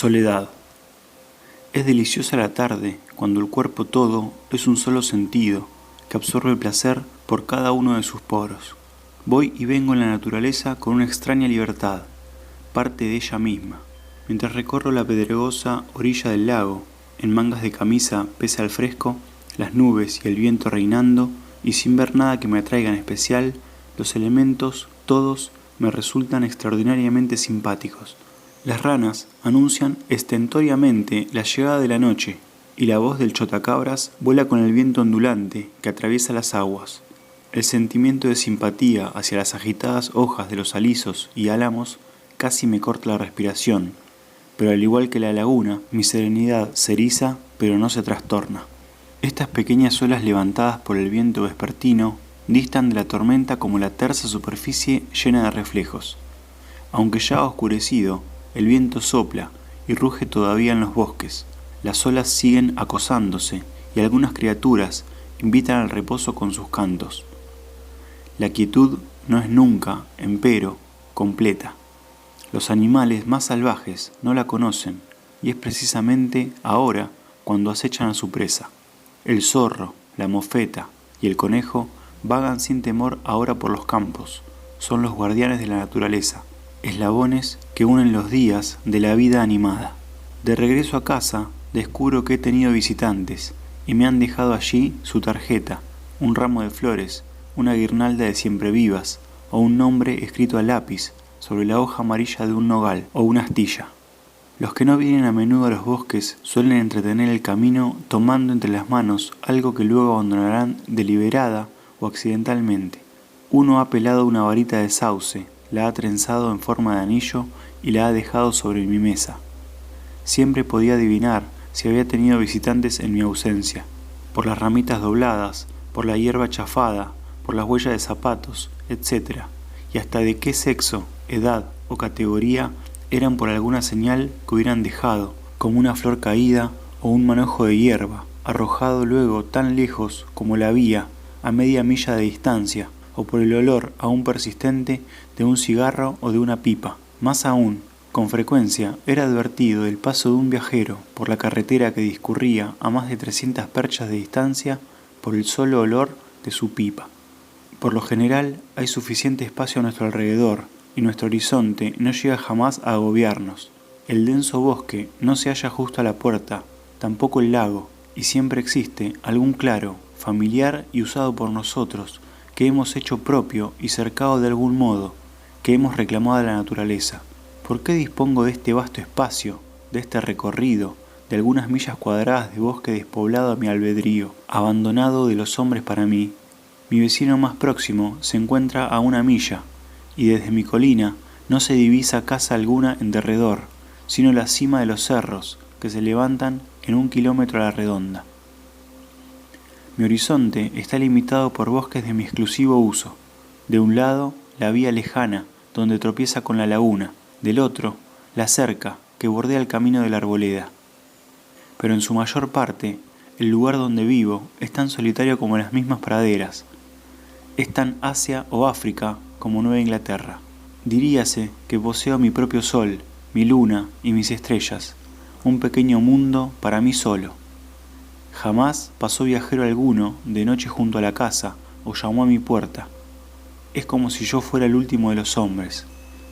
Soledad. Es deliciosa la tarde cuando el cuerpo todo es un solo sentido que absorbe el placer por cada uno de sus poros. Voy y vengo en la naturaleza con una extraña libertad, parte de ella misma, mientras recorro la pedregosa orilla del lago, en mangas de camisa pese al fresco, las nubes y el viento reinando, y sin ver nada que me atraiga en especial, los elementos, todos, me resultan extraordinariamente simpáticos. Las ranas anuncian estentóreamente la llegada de la noche, y la voz del chotacabras vuela con el viento ondulante que atraviesa las aguas. El sentimiento de simpatía hacia las agitadas hojas de los alisos y álamos casi me corta la respiración, pero al igual que la laguna, mi serenidad se eriza pero no se trastorna. Estas pequeñas olas levantadas por el viento vespertino distan de la tormenta como la tersa superficie llena de reflejos. Aunque ya ha oscurecido, el viento sopla y ruge todavía en los bosques. Las olas siguen acosándose y algunas criaturas invitan al reposo con sus cantos. La quietud no es nunca, empero, completa. Los animales más salvajes no la conocen y es precisamente ahora cuando acechan a su presa. El zorro, la mofeta y el conejo vagan sin temor ahora por los campos. Son los guardianes de la naturaleza, eslabones que unen los días de la vida animada. De regreso a casa, descubro que he tenido visitantes y me han dejado allí su tarjeta, un ramo de flores, una guirnalda de siemprevivas o un nombre escrito a lápiz sobre la hoja amarilla de un nogal o una astilla. Los que no vienen a menudo a los bosques suelen entretener el camino tomando entre las manos algo que luego abandonarán deliberada o accidentalmente. Uno ha pelado una varita de sauce, la ha trenzado en forma de anillo y la ha dejado sobre mi mesa. Siempre podía adivinar si había tenido visitantes en mi ausencia, por las ramitas dobladas, por la hierba chafada, por las huellas de zapatos, etc., y hasta de qué sexo, edad o categoría eran por alguna señal que hubieran dejado, como una flor caída o un manojo de hierba, arrojado luego tan lejos como la vía, a media milla de distancia, o por el olor aún persistente de un cigarro o de una pipa. Más aún, con frecuencia era advertido el paso de un viajero por la carretera que discurría a más de 300 perchas de distancia por el solo olor de su pipa. Por lo general hay suficiente espacio a nuestro alrededor y nuestro horizonte no llega jamás a agobiarnos. El denso bosque no se halla justo a la puerta, tampoco el lago, y siempre existe algún claro, familiar y usado por nosotros, que hemos hecho propio y cercado de algún modo, que hemos reclamado a la naturaleza. ¿Por qué dispongo de este vasto espacio, de este recorrido, de algunas millas cuadradas de bosque despoblado a mi albedrío, abandonado de los hombres para mí? Mi vecino más próximo se encuentra a 1 milla, y desde mi colina no se divisa casa alguna en derredor, sino la cima de los cerros que se levantan en 1 kilómetro a la redonda. Mi horizonte está limitado por bosques de mi exclusivo uso. De un lado, la vía lejana, donde tropieza con la laguna, del otro, la cerca, que bordea el camino de la arboleda. Pero en su mayor parte, el lugar donde vivo es tan solitario como las mismas praderas. Es tan Asia o África como Nueva Inglaterra. Diríase que poseo mi propio sol, mi luna y mis estrellas, un pequeño mundo para mí solo. Jamás pasó viajero alguno de noche junto a la casa o llamó a mi puerta. Es como si yo fuera el último de los hombres,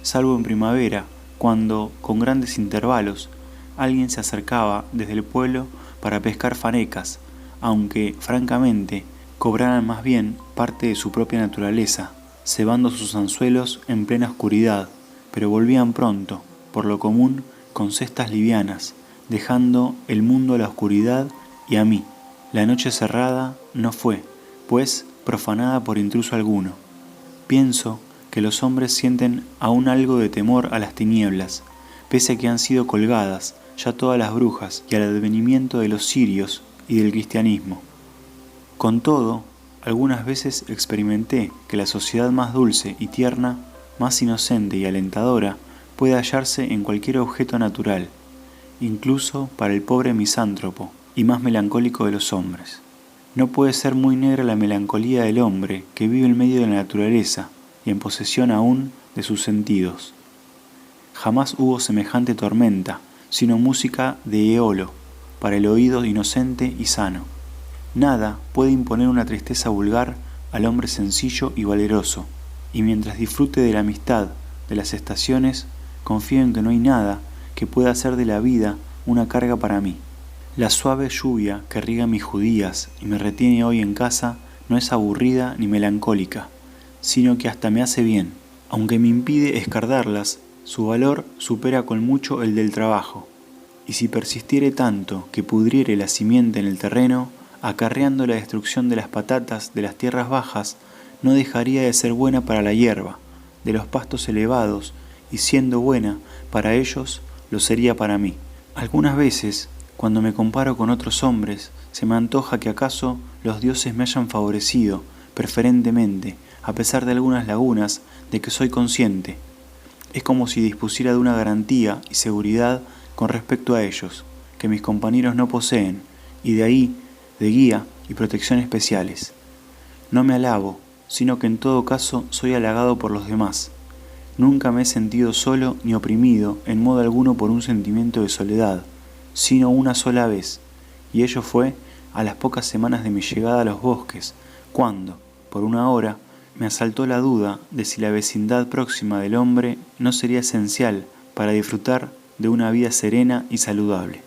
salvo en primavera, cuando, con grandes intervalos, alguien se acercaba desde el pueblo para pescar fanecas, aunque, francamente, cobraran más bien parte de su propia naturaleza, cebando sus anzuelos en plena oscuridad, pero volvían pronto, por lo común, con cestas livianas, dejando el mundo a la oscuridad y a mí. La noche cerrada no fue, pues, profanada por intruso alguno. Pienso que los hombres sienten aún algo de temor a las tinieblas, pese a que han sido colgadas ya todas las brujas y al advenimiento de los cirios y del cristianismo. Con todo, algunas veces experimenté que la sociedad más dulce y tierna, más inocente y alentadora, puede hallarse en cualquier objeto natural, incluso para el pobre misántropo y más melancólico de los hombres. No puede ser muy negra la melancolía del hombre que vive en medio de la naturaleza y en posesión aún de sus sentidos. Jamás hubo semejante tormenta, sino música de Eolo, para el oído inocente y sano. Nada puede imponer una tristeza vulgar al hombre sencillo y valeroso, y mientras disfrute de la amistad de las estaciones, confío en que no hay nada que pueda hacer de la vida una carga para mí. La suave lluvia que riega mis judías y me retiene hoy en casa no es aburrida ni melancólica, sino que hasta me hace bien. Aunque me impide escardarlas, su valor supera con mucho el del trabajo, y si persistiere tanto que pudriere la simiente en el terreno, acarreando la destrucción de las patatas de las tierras bajas, no dejaría de ser buena para la hierba, de los pastos elevados, y siendo buena para ellos, lo sería para mí. Algunas veces, cuando me comparo con otros hombres, se me antoja que acaso los dioses me hayan favorecido, preferentemente, a pesar de algunas lagunas de que soy consciente. Es como si dispusiera de una garantía y seguridad con respecto a ellos, que mis compañeros no poseen, y de ahí, de guía y protección especiales. No me alabo, sino que en todo caso soy halagado por los demás. Nunca me he sentido solo ni oprimido en modo alguno por un sentimiento de soledad, sino una sola vez, y ello fue a las pocas semanas de mi llegada a los bosques, cuando, por una hora, me asaltó la duda de si la vecindad próxima del hombre no sería esencial para disfrutar de una vida serena y saludable.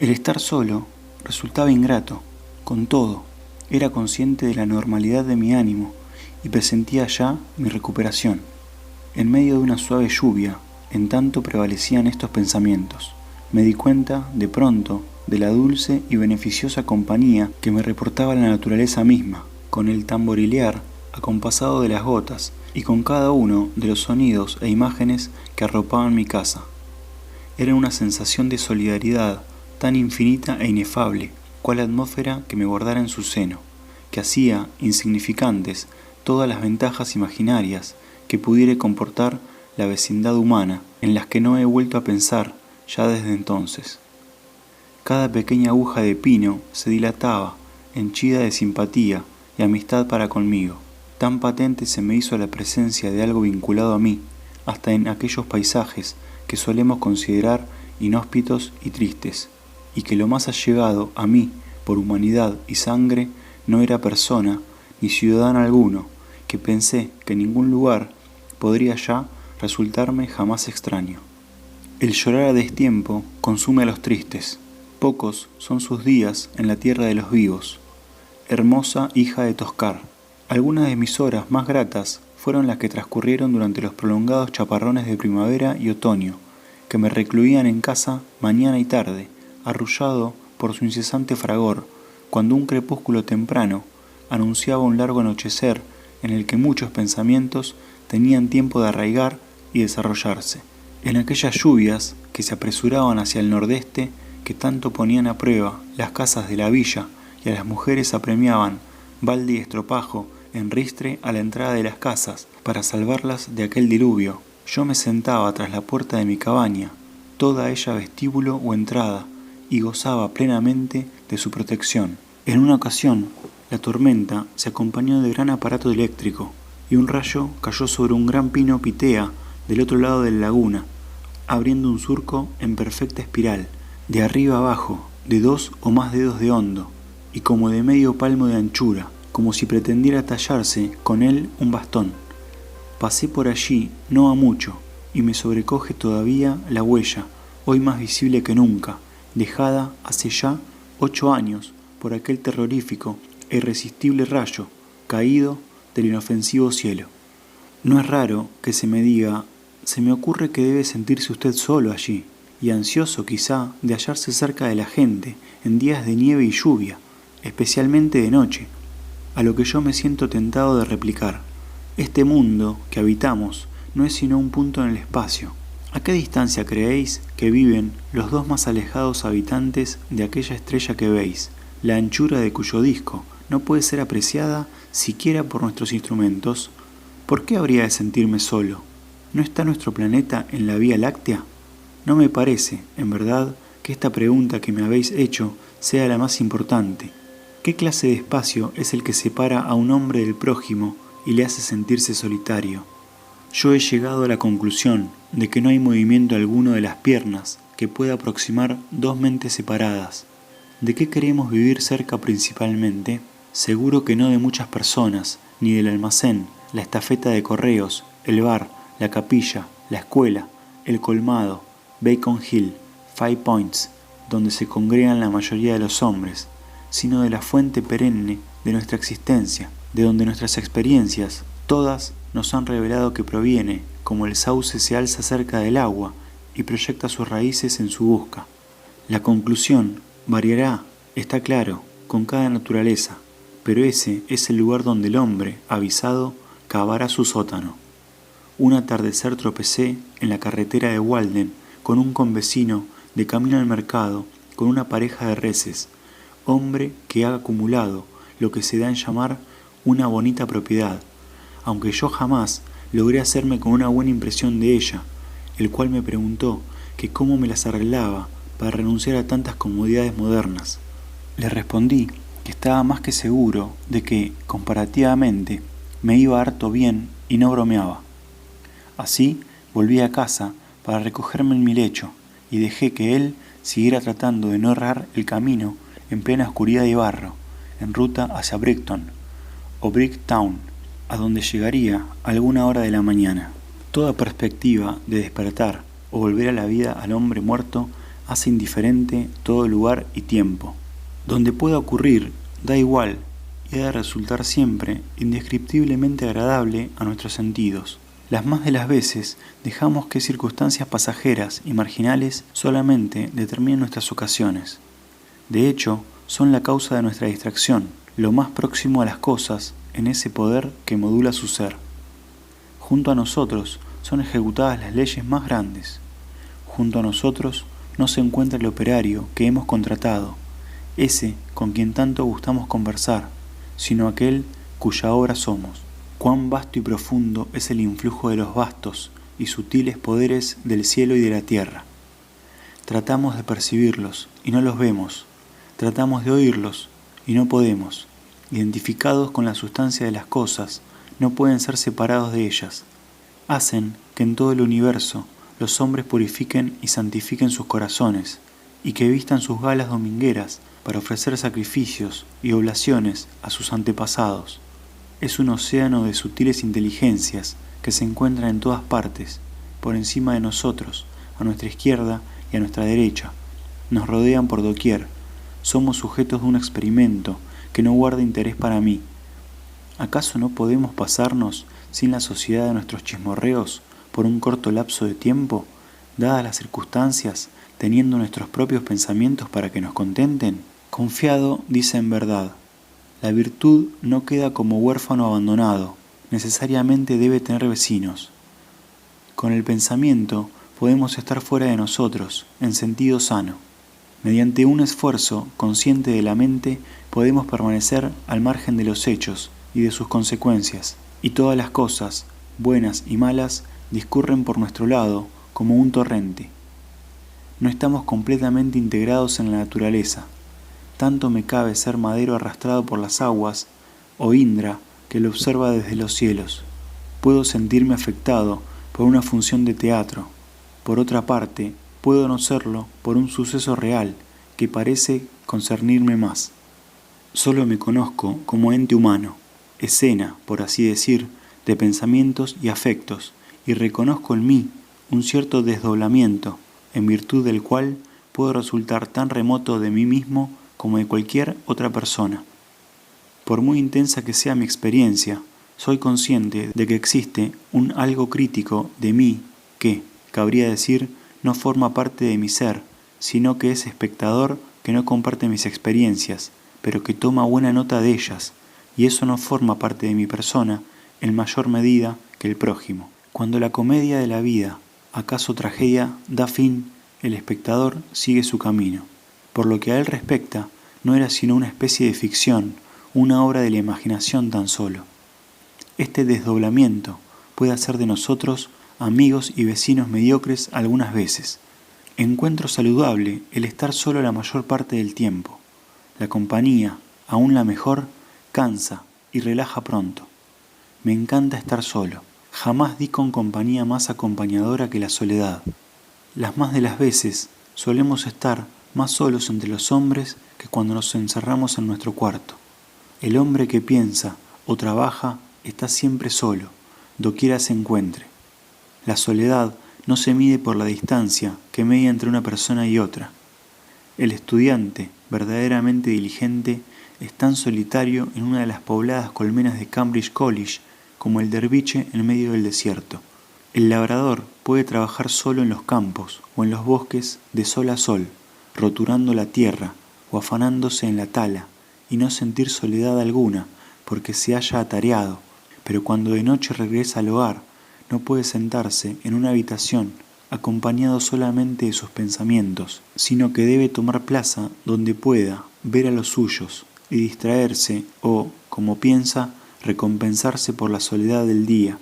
El estar solo resultaba ingrato. Con todo, era consciente de la normalidad de mi ánimo y presentía ya mi recuperación. En medio de una suave lluvia, en tanto prevalecían estos pensamientos, me di cuenta, de pronto, de la dulce y beneficiosa compañía que me reportaba la naturaleza misma, con el tamborilear acompasado de las gotas y con cada uno de los sonidos e imágenes que arropaban mi casa. Era una sensación de solidaridad tan infinita e inefable, cual atmósfera que me guardara en su seno, que hacía insignificantes todas las ventajas imaginarias que pudiera comportar la vecindad humana, en las que no he vuelto a pensar ya desde entonces. Cada pequeña aguja de pino se dilataba, henchida de simpatía y amistad para conmigo. Tan patente se me hizo la presencia de algo vinculado a mí, hasta en aquellos paisajes que solemos considerar inhóspitos y tristes, y que lo más allegado a mí por humanidad y sangre no era persona ni ciudadano alguno, que pensé que ningún lugar podría ya resultarme jamás extraño. El llorar a destiempo consume a los tristes, pocos son sus días en la tierra de los vivos. Hermosa hija de Toscar, algunas de mis horas más gratas fueron las que transcurrieron durante los prolongados chaparrones de primavera y otoño, que me recluían en casa mañana y tarde, arrullado por su incesante fragor, cuando un crepúsculo temprano anunciaba un largo anochecer en el que muchos pensamientos tenían tiempo de arraigar y desarrollarse. En aquellas lluvias que se apresuraban hacia el nordeste, que tanto ponían a prueba las casas de la villa y a las mujeres apremiaban balde y estropajo en ristre a la entrada de las casas para salvarlas de aquel diluvio, yo me sentaba tras la puerta de mi cabaña, toda ella vestíbulo o entrada, y gozaba plenamente de su protección. En una ocasión, la tormenta se acompañó de gran aparato eléctrico, y un rayo cayó sobre un gran pino pitea del otro lado de la laguna, abriendo un surco en perfecta espiral, de arriba abajo, de 2 o más dedos de hondo, y como de medio palmo de anchura, como si pretendiera tallarse con él un bastón. Pasé por allí no a mucho, y me sobrecoge todavía la huella, hoy más visible que nunca, dejada hace ya 8 años por aquel terrorífico e irresistible rayo caído del inofensivo cielo. No es raro que se me diga, se me ocurre que debe sentirse usted solo allí, y ansioso quizá de hallarse cerca de la gente en días de nieve y lluvia, especialmente de noche, a lo que yo me siento tentado de replicar. Este mundo que habitamos no es sino un punto en el espacio. ¿A qué distancia creéis que viven los dos más alejados habitantes de aquella estrella que veis, la anchura de cuyo disco no puede ser apreciada siquiera por nuestros instrumentos? ¿Por qué habría de sentirme solo? ¿No está nuestro planeta en la Vía Láctea? No me parece, en verdad, que esta pregunta que me habéis hecho sea la más importante. ¿Qué clase de espacio es el que separa a un hombre del prójimo y le hace sentirse solitario? Yo he llegado a la conclusión de que no hay movimiento alguno de las piernas que pueda aproximar dos mentes separadas. ¿De qué queremos vivir cerca principalmente? Seguro que no de muchas personas, ni del almacén, la estafeta de correos, el bar, la capilla, la escuela, el colmado, Bacon Hill, Five Points, donde se congregan la mayoría de los hombres, sino de la fuente perenne de nuestra existencia, de donde nuestras experiencias, todas, nos han revelado que proviene, como el sauce se alza cerca del agua y proyecta sus raíces en su busca. La conclusión variará, está claro, con cada naturaleza, pero ese es el lugar donde el hombre, avisado, cavará su sótano. Un atardecer tropecé en la carretera de Walden con un convecino de camino al mercado con una pareja de reses, hombre que ha acumulado lo que se da en llamar una bonita propiedad, aunque yo jamás logré hacerme con una buena impresión de ella, el cual me preguntó que cómo me las arreglaba para renunciar a tantas comodidades modernas. Le respondí que estaba más que seguro de que, comparativamente, me iba harto bien y no bromeaba. Así volví a casa para recogerme en mi lecho y dejé que él siguiera tratando de no errar el camino en plena oscuridad y barro, en ruta hacia Brighton o Bricktown, a donde llegaría a alguna hora de la mañana. Toda perspectiva de despertar o volver a la vida al hombre muerto hace indiferente todo lugar y tiempo. Donde pueda ocurrir, da igual y ha de resultar siempre indescriptiblemente agradable a nuestros sentidos. Las más de las veces dejamos que circunstancias pasajeras y marginales solamente determinen nuestras ocasiones. De hecho, son la causa de nuestra distracción, lo más próximo a las cosas en ese poder que modula su ser. Junto a nosotros son ejecutadas las leyes más grandes. Junto a nosotros no se encuentra el operario que hemos contratado, ese con quien tanto gustamos conversar, sino aquel cuya obra somos. Cuán vasto y profundo es el influjo de los vastos y sutiles poderes del cielo y de la tierra. Tratamos de percibirlos y no los vemos, tratamos de oírlos y no podemos. Identificados con la sustancia de las cosas, no pueden ser separados de ellas. Hacen que en todo el universo los hombres purifiquen y santifiquen sus corazones, y que vistan sus galas domingueras para ofrecer sacrificios y oblaciones a sus antepasados. Es un océano de sutiles inteligencias que se encuentran en todas partes, por encima de nosotros, a nuestra izquierda y a nuestra derecha. Nos rodean por doquier. Somos sujetos de un experimento que no guarda interés para mí. ¿Acaso no podemos pasarnos sin la sociedad de nuestros chismorreos por un corto lapso de tiempo, dadas las circunstancias, teniendo nuestros propios pensamientos para que nos contenten? Confiado dice en verdad. La virtud no queda como huérfano abandonado, necesariamente debe tener vecinos. Con el pensamiento podemos estar fuera de nosotros, en sentido sano. Mediante un esfuerzo consciente de la mente podemos permanecer al margen de los hechos y de sus consecuencias, y todas las cosas, buenas y malas, discurren por nuestro lado como un torrente. No estamos completamente integrados en la naturaleza. Tanto me cabe ser madero arrastrado por las aguas, o Indra que lo observa desde los cielos. Puedo sentirme afectado por una función de teatro. Por otra parte, puedo no serlo por un suceso real que parece concernirme más. Solo me conozco como ente humano, escena, por así decir, de pensamientos y afectos, y reconozco en mí un cierto desdoblamiento, en virtud del cual puedo resultar tan remoto de mí mismo como de cualquier otra persona. Por muy intensa que sea mi experiencia, soy consciente de que existe un algo crítico de mí que, cabría decir, no forma parte de mi ser, sino que es espectador que no comparte mis experiencias, pero que toma buena nota de ellas, y eso no forma parte de mi persona en mayor medida que el prójimo. Cuando la comedia de la vida, acaso tragedia, da fin, el espectador sigue su camino. Por lo que a él respecta, no era sino una especie de ficción, una obra de la imaginación tan solo. Este desdoblamiento puede hacer de nosotros amigos y vecinos mediocres algunas veces. Encuentro saludable el estar solo la mayor parte del tiempo. La compañía, aún la mejor, cansa y relaja pronto. Me encanta estar solo. Jamás di con compañía más acompañadora que la soledad. Las más de las veces solemos estar más solos entre los hombres que cuando nos encerramos en nuestro cuarto. El hombre que piensa o trabaja está siempre solo, doquiera se encuentre. La soledad no se mide por la distancia que media entre una persona y otra. El estudiante, verdaderamente diligente, es tan solitario en una de las pobladas colmenas de Cambridge College como el derviche en medio del desierto. El labrador puede trabajar solo en los campos o en los bosques de sol a sol, roturando la tierra o afanándose en la tala, y no sentir soledad alguna porque se haya atareado, pero cuando de noche regresa al hogar, no puede sentarse en una habitación acompañado solamente de sus pensamientos, sino que debe tomar plaza donde pueda ver a los suyos y distraerse o, como piensa, recompensarse por la soledad del día.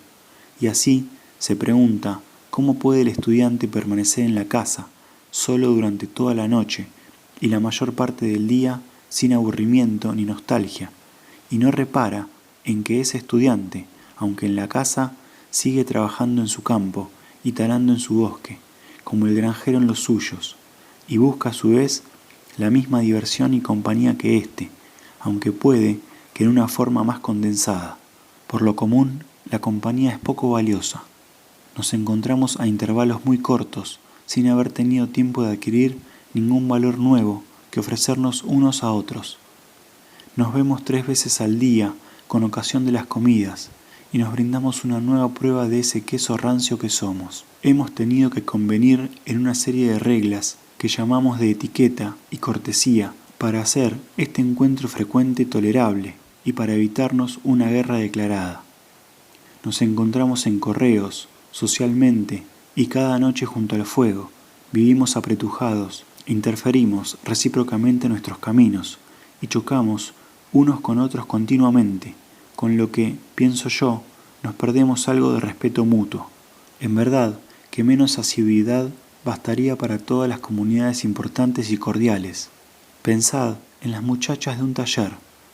Y así se pregunta cómo puede el estudiante permanecer en la casa, solo durante toda la noche y la mayor parte del día sin aburrimiento ni nostalgia, y no repara en que ese estudiante, aunque en la casa, sigue trabajando en su campo y talando en su bosque, como el granjero en los suyos, y busca a su vez la misma diversión y compañía que éste, aunque puede que en una forma más condensada. Por lo común, la compañía es poco valiosa. Nos encontramos a intervalos muy cortos, sin haber tenido tiempo de adquirir ningún valor nuevo que ofrecernos unos a otros. Nos vemos 3 veces al día con ocasión de las comidas y nos brindamos una nueva prueba de ese queso rancio que somos. Hemos tenido que convenir en una serie de reglas que llamamos de etiqueta y cortesía para hacer este encuentro frecuente tolerable y para evitarnos una guerra declarada. Nos encontramos en correos, socialmente y cada noche junto al fuego. Vivimos apretujados, interferimos recíprocamente nuestros caminos y chocamos unos con otros continuamente, con lo que, pienso yo, nos perdemos algo de respeto mutuo. En verdad que menos asiduidad bastaría para todas las comunidades importantes y cordiales. Pensad en las muchachas de un taller,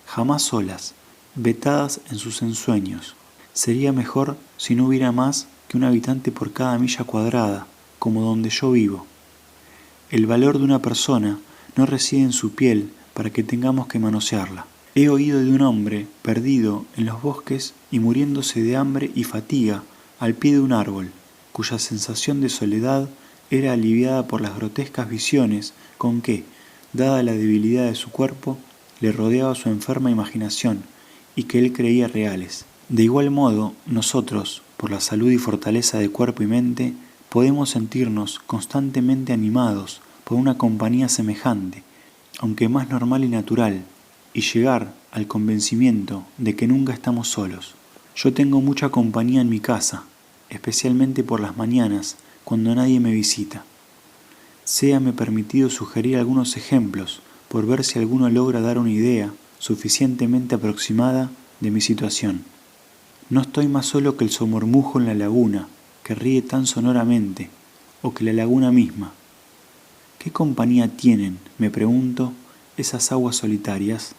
jamás solas, vetadas en sus ensueños. Sería mejor si no hubiera más que un habitante por cada milla cuadrada, como donde yo vivo. El valor de una persona no reside en su piel para que tengamos que manosearla. He oído de un hombre perdido en los bosques y muriéndose de hambre y fatiga al pie de un árbol, cuya sensación de soledad era aliviada por las grotescas visiones con que, dada la debilidad de su cuerpo, le rodeaba su enferma imaginación y que él creía reales. De igual modo, nosotros, por la salud y fortaleza de cuerpo y mente, podemos sentirnos constantemente animados por una compañía semejante, aunque más normal y natural, y llegar al convencimiento de que nunca estamos solos. Yo tengo mucha compañía en mi casa, especialmente por las mañanas, cuando nadie me visita. Séame permitido sugerir algunos ejemplos por ver si alguno logra dar una idea suficientemente aproximada de mi situación. No estoy más solo que el somormujo en la laguna, que ríe tan sonoramente, o que la laguna misma. ¿Qué compañía tienen, me pregunto, esas aguas solitarias?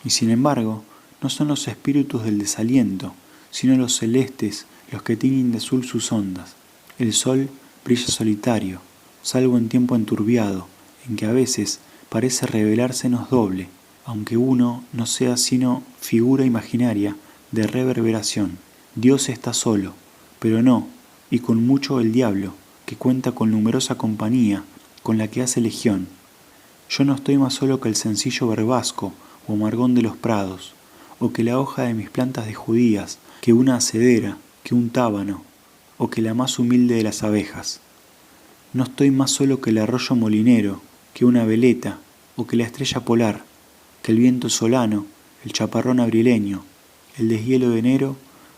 Y sin embargo, no son los espíritus del desaliento, sino los celestes los que tiñen de azul sus ondas. El sol brilla solitario, salvo en tiempo enturbiado, en que a veces parece revelársenos doble, aunque uno no sea sino figura imaginaria de reverberación. Dios está solo, pero no, y con mucho el diablo, que cuenta con numerosa compañía, con la que hace legión. Yo no estoy más solo que el sencillo verbasco o amargón de los prados, o que la hoja de mis plantas de judías, que una acedera, que un tábano, o que la más humilde de las abejas. No estoy más solo que el arroyo molinero, que una veleta, o que la estrella polar, que el viento solano, el chaparrón abrileño, el deshielo de enero,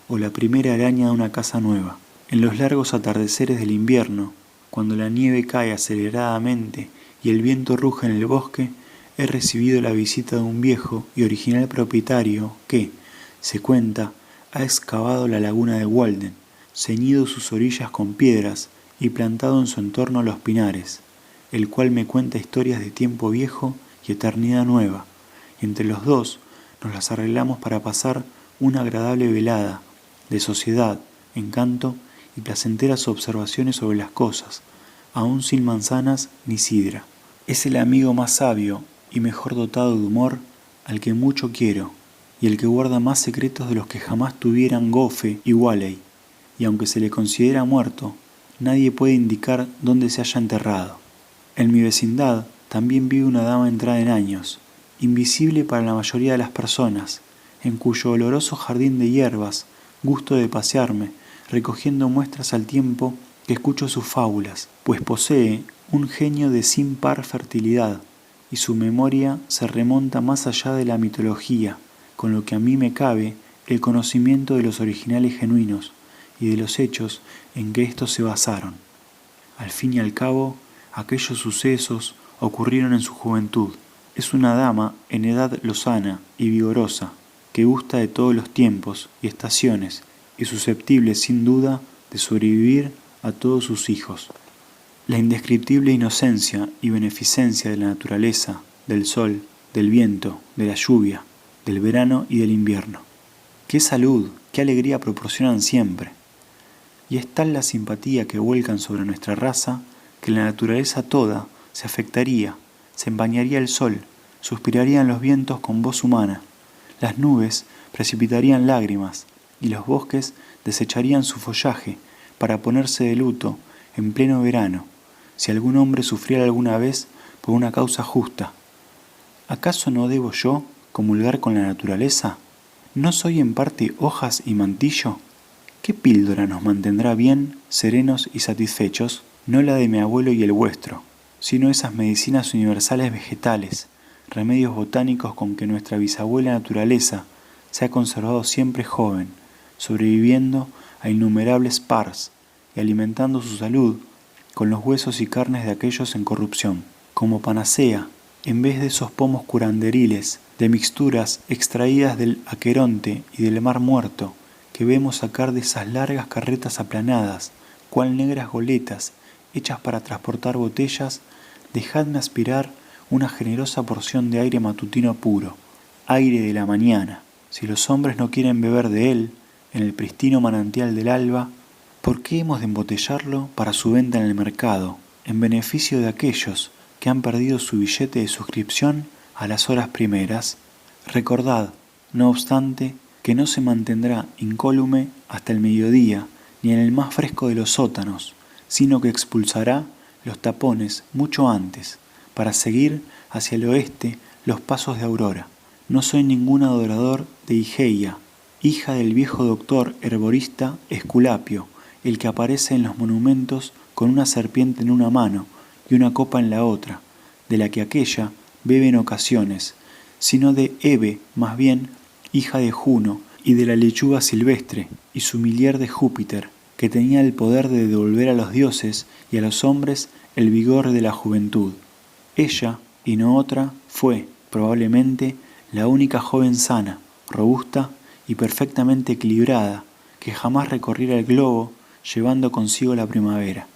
o la primera araña de una casa nueva. En los largos atardeceres del invierno, cuando la nieve cae aceleradamente y el viento ruge en el bosque, he recibido la visita de un viejo y original propietario que, se cuenta, ha excavado la laguna de Walden, ceñido sus orillas con piedras y plantado en su entorno los pinares, el cual me cuenta historias de tiempo viejo y eternidad nueva, y entre los dos nos las arreglamos para pasar una agradable velada de sociedad, encanto y placenteras observaciones sobre las cosas, aún sin manzanas ni sidra. Es el amigo más sabio y mejor dotado de humor al que mucho quiero, y el que guarda más secretos de los que jamás tuvieran Gofe y Walley, y aunque se le considera muerto, nadie puede indicar dónde se haya enterrado. En mi vecindad también vive una dama entrada en años, invisible para la mayoría de las personas, en cuyo oloroso jardín de hierbas gusto de pasearme, recogiendo muestras al tiempo que escucho sus fábulas, pues posee un genio de sin par fertilidad, y su memoria se remonta más allá de la mitología, con lo que a mí me cabe el conocimiento de los originales genuinos y de los hechos en que éstos se basaron. Al fin y al cabo, aquellos sucesos ocurrieron en su juventud. Es una dama en edad lozana y vigorosa, que gusta de todos los tiempos y estaciones y susceptible sin duda de sobrevivir a todos sus hijos. La indescriptible inocencia y beneficencia de la naturaleza, del sol, del viento, de la lluvia, del verano y del invierno. ¡Qué salud, qué alegría proporcionan siempre! Y es tal la simpatía que vuelcan sobre nuestra raza que la naturaleza toda se afectaría, se empañaría el sol, suspirarían los vientos con voz humana, las nubes precipitarían lágrimas y los bosques desecharían su follaje para ponerse de luto en pleno verano, si algún hombre sufriera alguna vez por una causa justa. ¿Acaso no debo yo comulgar con la naturaleza? ¿No soy en parte hojas y mantillo? ¿Qué píldora nos mantendrá bien, serenos y satisfechos? No la de mi abuelo y el vuestro, sino esas medicinas universales vegetales, remedios botánicos con que nuestra bisabuela naturaleza se ha conservado siempre joven, sobreviviendo a innumerables pars y alimentando su salud con los huesos y carnes de aquellos en corrupción. Como panacea, en vez de esos pomos curanderiles, de mixturas extraídas del Aqueronte y del Mar Muerto, que vemos sacar de esas largas carretas aplanadas, cual negras goletas hechas para transportar botellas, dejadme aspirar una generosa porción de aire matutino puro, aire de la mañana. Si los hombres no quieren beber de él, en el pristino manantial del alba, ¿por qué hemos de embotellarlo para su venta en el mercado, en beneficio de aquellos que han perdido su billete de suscripción a las horas primeras? Recordad, no obstante, que no se mantendrá incólume hasta el mediodía, ni en el más fresco de los sótanos, sino que expulsará los tapones mucho antes, para seguir hacia el oeste los pasos de Aurora. No soy ningún adorador de Igeia, hija del viejo doctor herborista Esculapio, el que aparece en los monumentos con una serpiente en una mano y una copa en la otra, de la que aquella bebe en ocasiones, sino de Hebe, más bien, hija de Juno, y de la lechuga silvestre, y sumilier de Júpiter, que tenía el poder de devolver a los dioses y a los hombres el vigor de la juventud. Ella, y no otra, fue, probablemente, la única joven sana, robusta y perfectamente equilibrada que jamás recorriera el globo llevando consigo la primavera.